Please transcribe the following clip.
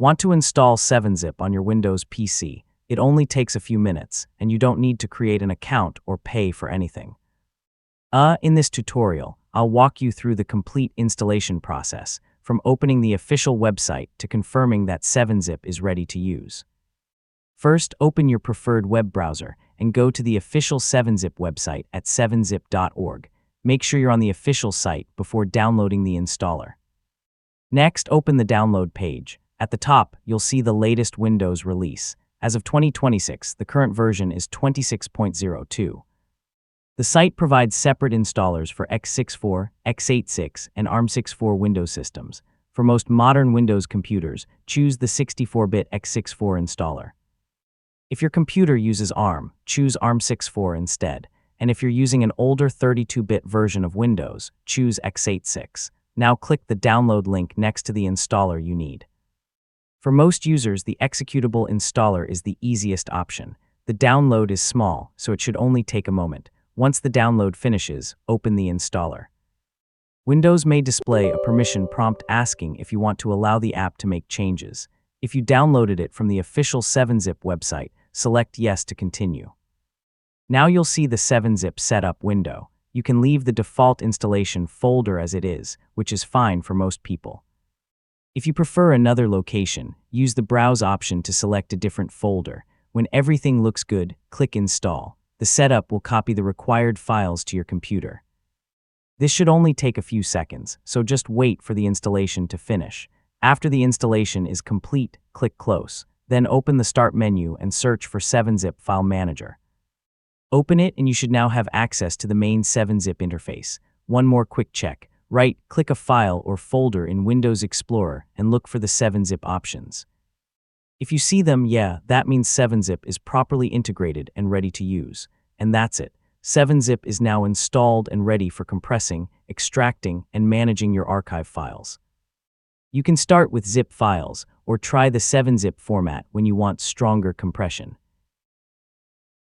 Want to install 7-Zip on your Windows PC? It only takes a few minutes, and you don't need to create an account or pay for anything. In this tutorial, I'll walk you through the complete installation process, from opening the official website to confirming that 7-Zip is ready to use. First, open your preferred web browser and go to the official 7-Zip website at 7zip.org. Make sure you're on the official site before downloading the installer. Next, open the download page. At the top, you'll see the latest Windows release. As of 2026, the current version is 26.02. The site provides separate installers for x64, x86, and ARM64 Windows systems. For most modern Windows computers, choose the 64-bit x64 installer. If your computer uses ARM, choose ARM64 instead. And if you're using an older 32-bit version of Windows, choose x86. Now click the download link next to the installer you need. For most users, the executable installer is the easiest option. The download is small, so it should only take a moment. Once the download finishes, open the installer. Windows may display a permission prompt asking if you want to allow the app to make changes. If you downloaded it from the official 7-Zip website, select Yes to continue. Now you'll see the 7-Zip setup window. You can leave the default installation folder as it is, which is fine for most people. If you prefer another location, use the Browse option to select a different folder. When everything looks good, click Install. The setup will copy the required files to your computer. This should only take a few seconds, so just wait for the installation to finish. After the installation is complete, click Close. Then open the Start menu and search for 7-Zip File Manager. Open it and you should now have access to the main 7-Zip interface. One more quick check. Right-click a file or folder in Windows Explorer and look for the 7-Zip options. If you see them, that means 7-Zip is properly integrated and ready to use. And that's it. 7-Zip is now installed and ready for compressing, extracting, and managing your archive files. You can start with zip files or try the 7-Zip format when you want stronger compression.